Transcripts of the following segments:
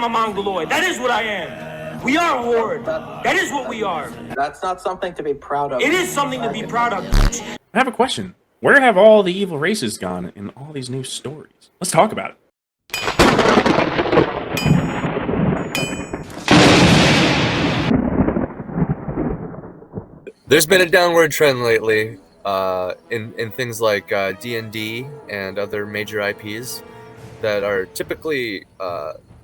I'm a Mongoloid. That is what I am. We are a horde. That is what we are. That's not something to be proud of. It is something to be proud of. I have a question. Where have all the evil races gone in all these new stories? Let's talk about it. There's been a downward trend lately in things like D&D and other major IPs that are typically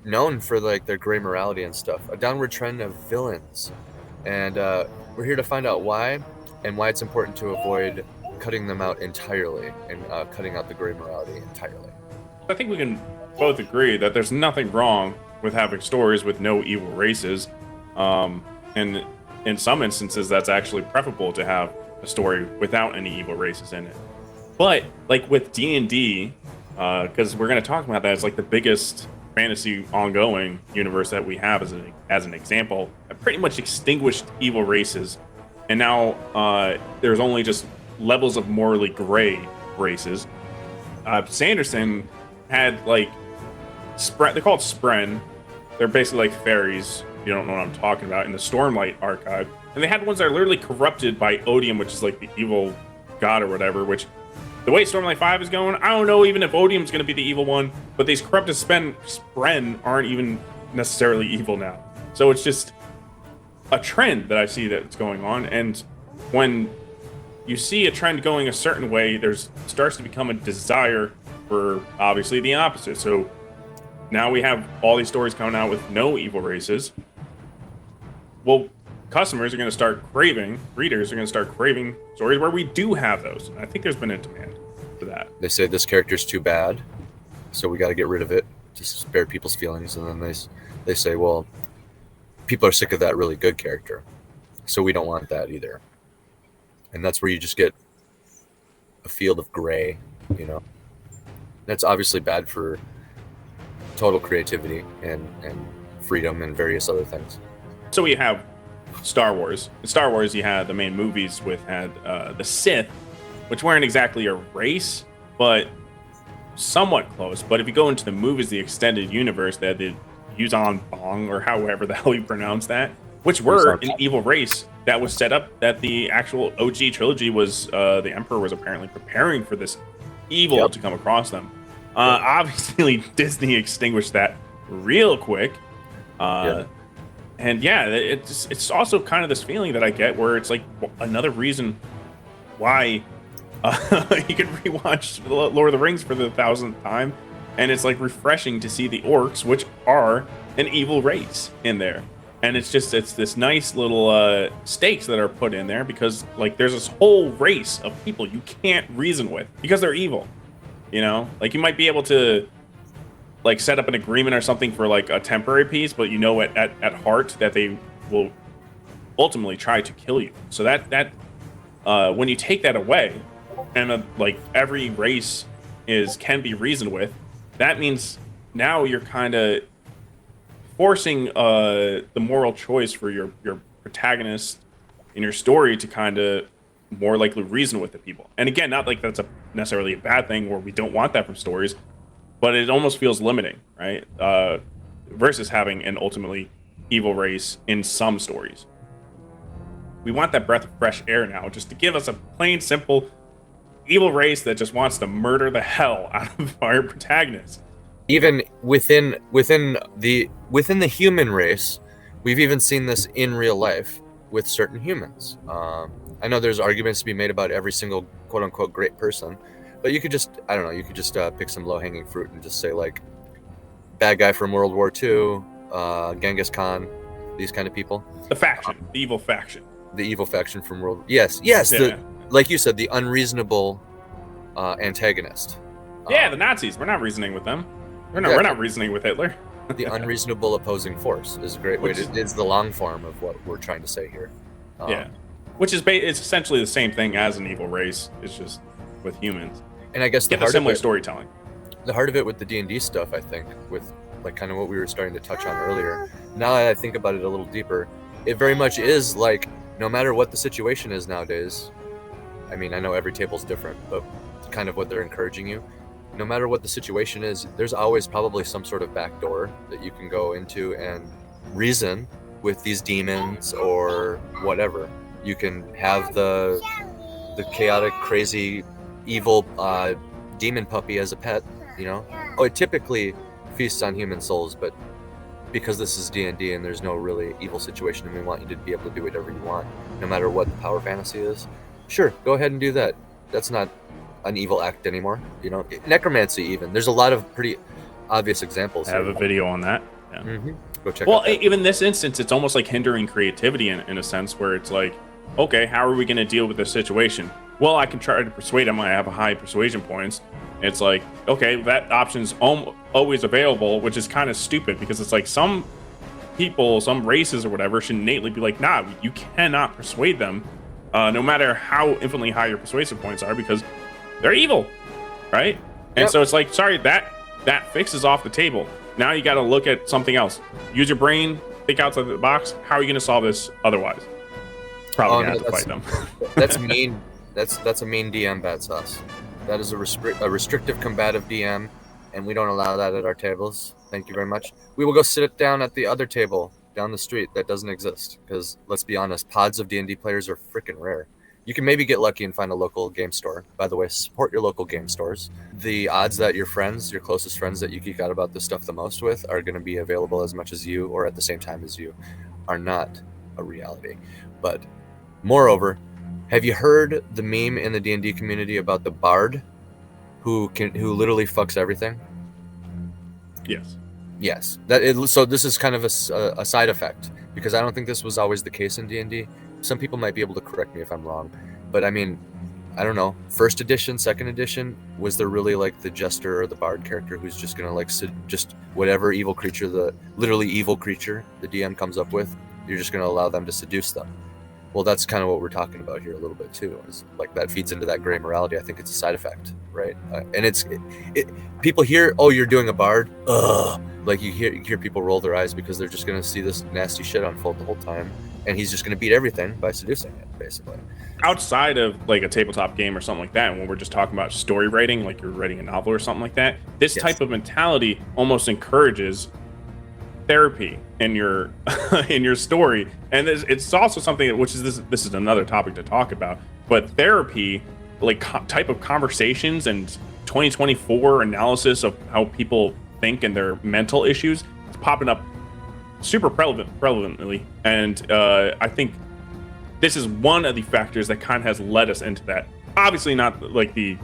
known for like their gray morality and stuff. A downward trend of villains, and we're here to find out why and why it's important to avoid cutting them out entirely and cutting out the gray morality entirely. I think we can both agree that there's nothing wrong with having stories with no evil races, and in some instances that's actually preferable to have a story without any evil races in it. But like with D&D, because we're going to talk about that, it's like the biggest fantasy ongoing universe that we have as an example. It pretty much extinguished evil races, and now there's only just levels of morally gray races. Sanderson had like they're called Spren. They're basically like fairies. You don't know what I'm talking about, in the Stormlight archive. And they had ones that are literally corrupted by Odium, which is like the evil god or whatever, which the way Stormlight 5 is going, I don't know even if Odium's going to be the evil one, but these corrupted Spren aren't even necessarily evil now. So it's just a trend that I see that's going on. And when you see a trend going a certain way, there's starts to become a desire for obviously the opposite. So now we have all these stories coming out with no evil races. Well, customers are going to start craving, readers are going to start craving stories where we do have those. And I think there's been a demand for that. They say this character's too bad, so we got to get rid of it to spare people's feelings. And then they say, well, people are sick of that really good character, so we don't want that either. And that's where you just get a field of gray, you know. That's obviously bad for total creativity and freedom and various other things. So we have Star Wars. In Star Wars, you had the main movies had the Sith, which weren't exactly a race, but somewhat close. But if you go into the movies, the extended universe, they had the Yuuzhan Vong, or however the hell you pronounce that, which were an evil race that was set up, that the actual OG trilogy was, the Emperor was apparently preparing for this evil to come across them. Obviously, Disney extinguished that real quick. And yeah, it's also kind of this feeling that I get where it's like another reason why you can rewatch Lord of the Rings for the 1000th time, and it's like refreshing to see the orcs, which are an evil race, in there. And it's this nice little stakes that are put in there, because like there's this whole race of people you can't reason with because they're evil. You know, like you might be able to like set up an agreement or something for like a temporary peace, but you know at heart that they will ultimately try to kill you. So that when you take that away, and like every race can be reasoned with, that means now you're kind of forcing the moral choice for your protagonist in your story to kind of more likely reason with the people. And again, not like that's necessarily a bad thing, or we don't want that from stories, but it almost feels limiting, right? Versus having an ultimately evil race in some stories. We want that breath of fresh air now, just to give us a plain, simple evil race that just wants to murder the hell out of our protagonist. Even within the human race, we've even seen this in real life with certain humans. I know there's arguments to be made about every single quote unquote great person, but you could just, I don't know, you could just pick some low hanging fruit and just say like bad guy from World War II, Genghis Khan, these kind of people. The faction, the evil faction. The evil faction from World. Yes. Yeah. Like you said, the unreasonable antagonist. Yeah, the Nazis. We're not reasoning with them. We're not reasoning with Hitler. The unreasonable opposing force is a great way to. It's the long form of what we're trying to say here. Which is it's essentially the same thing as an evil race. It's just with humans. And I guess the heart similar storytelling. The heart of it with the D&D stuff, I think, with like kind of what we were starting to touch on earlier. Now that I think about it a little deeper, it very much is like no matter what the situation is nowadays. I mean, I know every table's different, but kind of what they're encouraging you. no matter what the situation is, there's always probably some sort of back door that you can go into and reason with these demons or whatever. You can have the chaotic, crazy, evil demon puppy as a pet, you know. Oh, it typically feasts on human souls, but because this is D&D and there's no really evil situation and we want you to be able to do whatever you want, no matter what the power fantasy is, sure, go ahead and do that. That's not an evil act anymore, you know. Necromancy, even. There's a lot of pretty obvious examples. I have a video on that. Yeah. Mm-hmm. Go check well, out that. even in this instance, it's almost like hindering creativity in a sense where it's like, okay, how are we going to deal with this situation? Well, I can try to persuade them. I have a high persuasion points. It's like, okay, that option's always available, which is kind of stupid because it's like some people, some races or whatever should innately be like, nah, you cannot persuade them, no matter how infinitely high your persuasive points are, because they're evil, right? And Yep. so it's like, sorry, that fix is off the table. Now you got to look at something else. Use your brain, think outside the box. How are you going to solve this otherwise? Probably gonna have to fight them. That's mean. That's a mean DM bad sauce. That is a restrictive combative DM, and we don't allow that at our tables. Thank you very much. We will go sit it down at the other table down the street that doesn't exist, because let's be honest, pods of D&D players are freaking rare. You can maybe get lucky and find a local game store. By the way, support your local game stores. The odds that your friends, your closest friends that you geek out about this stuff the most with, are going to be available as much as you or at the same time as you are not a reality. But moreover, have you heard the meme in the D&D community about the bard who literally fucks everything? Yes. Yes. So this is kind of a side effect, because I don't think this was always the case in D&D. Some people might be able to correct me if I'm wrong, but I mean, I don't know. First edition, second edition, was there really like the jester or the bard character who's just gonna like just whatever evil creature, the literally evil creature the DM comes up with, you're just gonna allow them to seduce them? Well, that's kind of what we're talking about here a little bit too. Is like that feeds into that gray morality. I think it's a side effect, right? And people hear, oh, you're doing a bard, ugh. Like you hear people roll their eyes because they're just gonna see this nasty shit unfold the whole time, and he's just gonna beat everything by seducing it, basically. Outside of like a tabletop game or something like that, when we're just talking about story writing, like you're writing a novel or something like that, this Yes. type of mentality almost encourages therapy in your in your story. And it's also something which is this is another topic to talk about, but therapy, like type of conversations and 2024 analysis of how people think and their mental issues, it's popping up super prevalently, and I think this is one of the factors that kind of has led us into that. Obviously not like the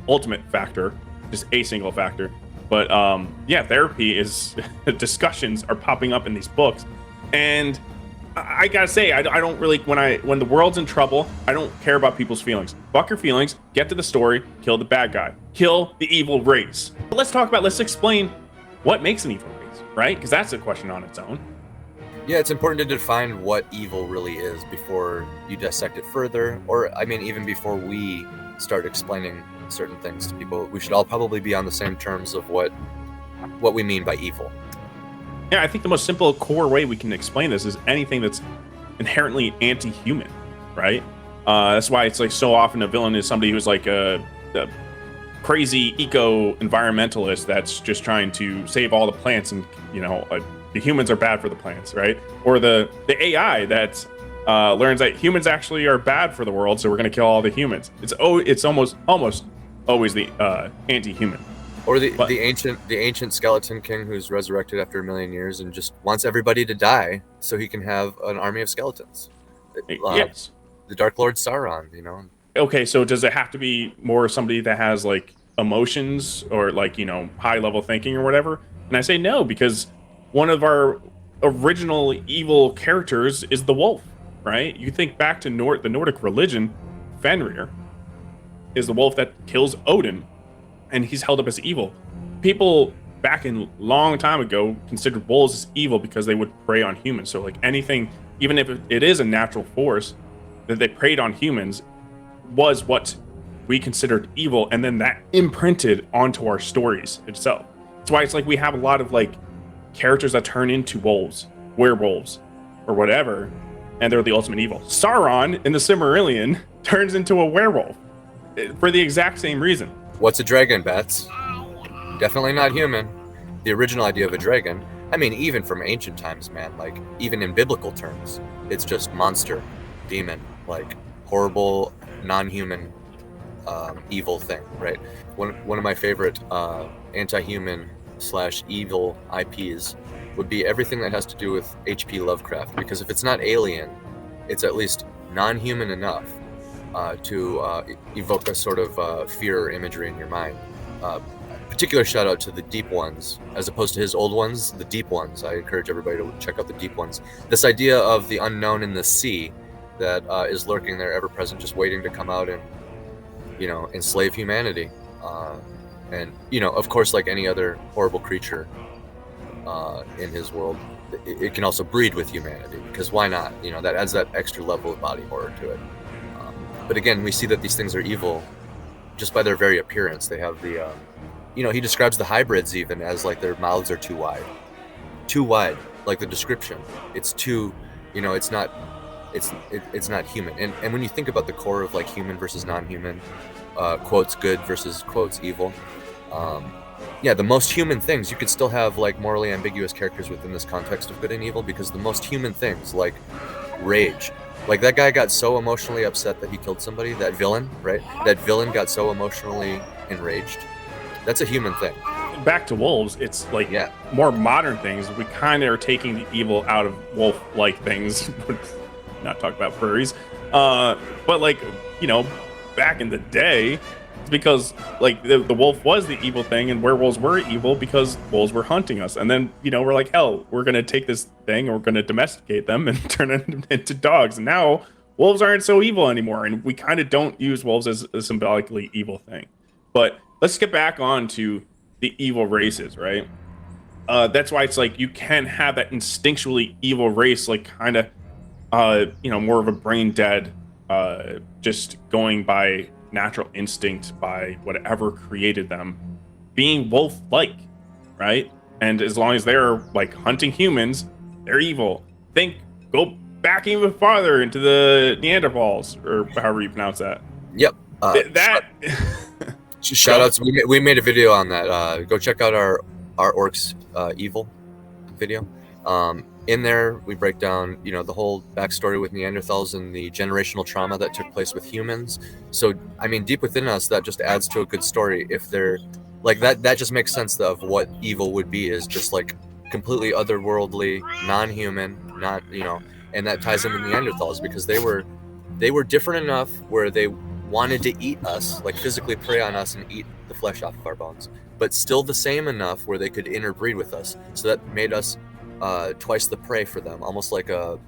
ultimate factor, just a single factor, but yeah, therapy is discussions are popping up in these books, and I gotta say, I don't really, when the world's in trouble, I don't care about people's feelings. Fuck your feelings, get to the story, kill the bad guy, kill the evil race. But let's explain what makes an evil race, right? Because that's a question on its own. Yeah, it's important to define what evil really is before you dissect it further, or I mean, even before we start explaining certain things to people. We should all probably be on the same terms of what we mean by evil. Yeah, I think the most simple core way we can explain this is anything that's inherently anti-human, right? That's why it's like so often a villain is somebody who's like a crazy eco-environmentalist that's just trying to save all the plants, and you know, the humans are bad for the plants, right? Or the AI that learns that humans actually are bad for the world, so we're going to kill all the humans. It's almost always the anti-human. Or the ancient skeleton king who's resurrected after 1,000,000 years and just wants everybody to die so he can have an army of skeletons. Yes. The Dark Lord Sauron, you know. Okay, so does it have to be more somebody that has like emotions or like, you know, high level thinking or whatever? And I say no, because one of our original evil characters is the wolf, right? You think back to the Nordic religion, Fenrir is the wolf that kills Odin, and he's held up as evil. People back in long time ago considered wolves as evil because they would prey on humans. So like anything, even if it is a natural force that they preyed on humans, was what we considered evil, and then that imprinted onto our stories itself. That's why it's like we have a lot of like characters that turn into wolves, werewolves, or whatever, and they're the ultimate evil. Sauron in the Silmarillion turns into a werewolf for the exact same reason. What's a dragon, Bats? Definitely not human. The original idea of a dragon, I mean, even from ancient times, man, like even in biblical terms, it's just monster, demon, like horrible, non-human, evil thing, right? One of my favorite anti-human / evil IPs would be everything that has to do with H.P. Lovecraft, because if it's not alien, it's at least non-human enough to evoke a sort of fear imagery in your mind. Particular shout out to the deep ones as opposed to his old ones. The deep ones, I encourage everybody to check out the deep ones. This idea of the unknown in the sea that is lurking there, ever present, just waiting to come out and, you know, enslave humanity. And, you know, of course, like any other horrible creature in his world, it can also breed with humanity, because why not? You know, that adds that extra level of body horror to it. But again, we see that these things are evil just by their very appearance. They have the you know, he describes the hybrids even as like their mouths are too wide, like the description. It's too, you know, it's not human. And when you think about the core of like human versus non-human, quotes good versus quotes evil, yeah, the most human things, you could still have like morally ambiguous characters within this context of good and evil, because the most human things, like rage, like that guy got so emotionally upset that he killed somebody, that villain, right? That villain got so emotionally enraged. That's a human thing. Back to wolves, it's like more modern things. We kind of are taking the evil out of wolf-like things. Not talk about furries, but like, you know, back in the day, it's because like the wolf was the evil thing, and werewolves were evil because wolves were hunting us. And then, you know, we're like, hell, we're gonna take this thing and we're gonna domesticate them and turn them into dogs. And now wolves aren't so evil anymore, and we kind of don't use wolves as a symbolically evil thing. But let's get back on to the evil races, right? That's why it's like you can have that instinctually evil race, like kind of, you know, more of a brain dead, just going by natural instinct, by whatever created them, being wolf-like, right? And as long as they're like hunting humans, they're evil. Go back even farther into the Neanderthals, or however you pronounce that. Yep. That. Shout outs. We made a video on that. Go check out our orcs evil video. In there, we break down, you know, the whole backstory with Neanderthals and the generational trauma that took place with humans. So, I mean, deep within us, that just adds to a good story. If they're like that, that just makes sense of what evil would be, is just like completely otherworldly, non-human, not, you know, and that ties into Neanderthals, because they were different enough where they wanted to eat us, like physically prey on us and eat the flesh off of our bones, but still the same enough where they could interbreed with us. So that made us twice the prey for them, almost like a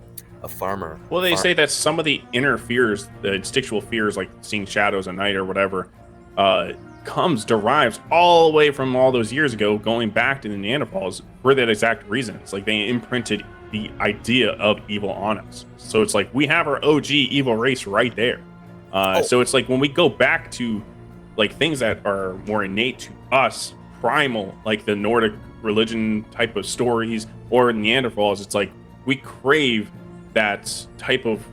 farmer. Well, they say that some of the inner fears, the instinctual fears, like seeing shadows at night or whatever, derives all the way from all those years ago, going back to the Neanderthals for that exact reason. It's like they imprinted the idea of evil on us. So it's like we have our OG evil race right there. So it's like when we go back to like things that are more innate to us, primal, like the Nordic religion type of stories, or Neanderthals, it's like we crave that type of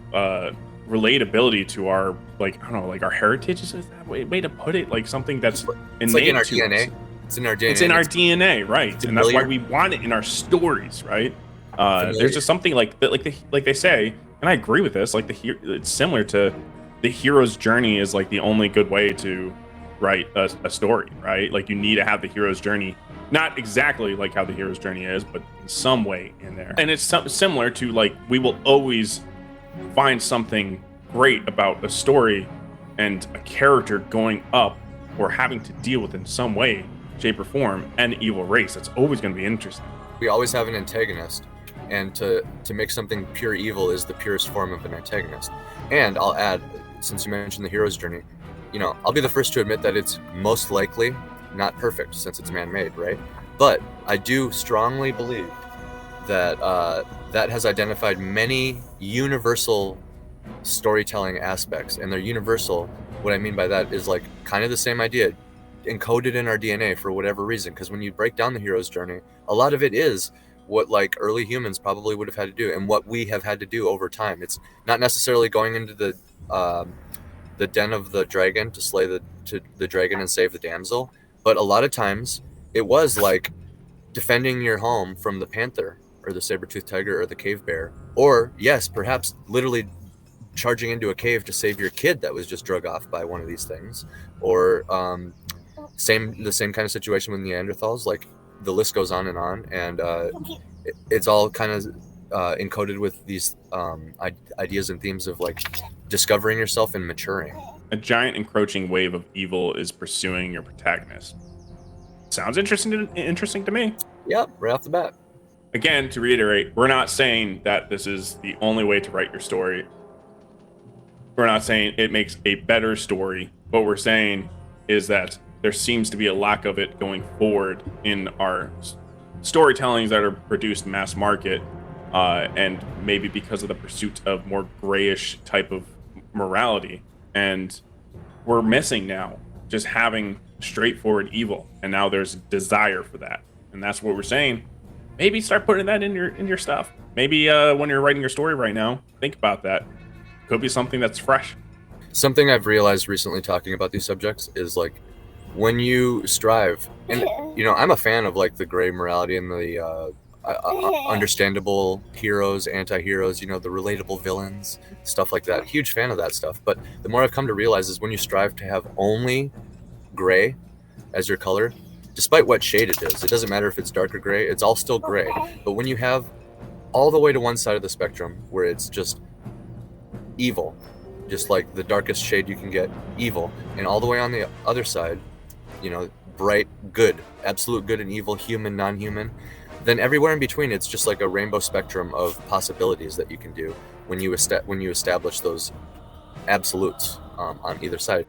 relatability to our, like, I don't know, like our heritage. Is that way to put it? Like something that's innate, like in our to DNA. us. It's in our DNA. It's in our DNA, right? And that's why we want it in our stories, right? There's just something like that, like they say, and I agree with this. Like it's similar to the hero's journey is like the only good way to write a story, right? Like you need to have the hero's journey, not exactly like how the hero's journey is, but in some way in there. And it's similar to like we will always find something great about a story and a character going up or having to deal with in some way, shape, or form an evil race. That's always going to be interesting. We always have an antagonist, and to make something pure evil is the purest form of an antagonist. And I'll add, since you mentioned the hero's journey, you know, I'll be the first to admit that it's most likely not perfect since it's man-made, right? But I do strongly believe that that has identified many universal storytelling aspects, and they're universal. What I mean by that is like kind of the same idea encoded in our DNA for whatever reason, because when you break down the hero's journey, a lot of it is what like early humans probably would have had to do and what we have had to do over time. It's not necessarily going into the the den of the dragon to slay the dragon and save the damsel. But a lot of times it was like defending your home from the panther or the saber-toothed tiger or the cave bear, or yes, perhaps literally charging into a cave to save your kid that was just drug off by one of these things, or the same kind of situation with Neanderthals. Like the list goes on, and it's all kind of encoded with these ideas and themes of like discovering yourself and maturing. A giant encroaching wave of evil is pursuing your protagonist. Sounds interesting to me. Yep, right off the bat. Again, to reiterate, we're not saying that this is the only way to write your story. We're not saying it makes a better story. What we're saying is that there seems to be a lack of it going forward in our storytellings that are produced mass market, and maybe because of the pursuit of more grayish type of morality. And we're missing now just having straightforward evil, and now there's desire for that, and that's what we're saying. Maybe start putting that in your stuff. Maybe when you're writing your story right now, think about that. Could be something that's fresh. Something I've realized recently talking about these subjects is like when you strive, and I'm a fan of like the gray morality and the understandable heroes, anti-heroes, the relatable villains, stuff like that. Huge fan of that stuff. But the more I've come to realize is when you strive to have only gray as your color, despite what shade it is, it doesn't matter if it's dark or gray, it's all still gray. But when you have all the way to one side of the spectrum where it's just evil, just like the darkest shade you can get, evil, and all the way on the other side, bright good, absolute good and evil, human, non-human, then everywhere in between it's just like a rainbow spectrum of possibilities that you can do when you establish those absolutes on either side.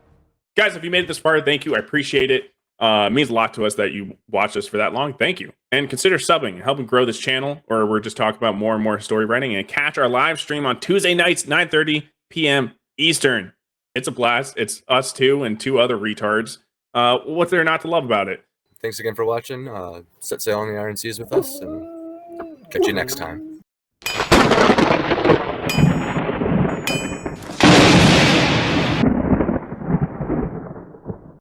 Guys, if you made it this far, thank you. I appreciate it. It means a lot to us that you watched us for that long. Thank you. And consider subbing and helping grow this channel, where we're just talking about more and more story writing. And catch our live stream on Tuesday nights, 9:30 p.m. Eastern. It's a blast. It's us two and two other retards. What's there not to love about it? Thanks again for watching. Set sail on the Iron Seas with us, and catch you next time.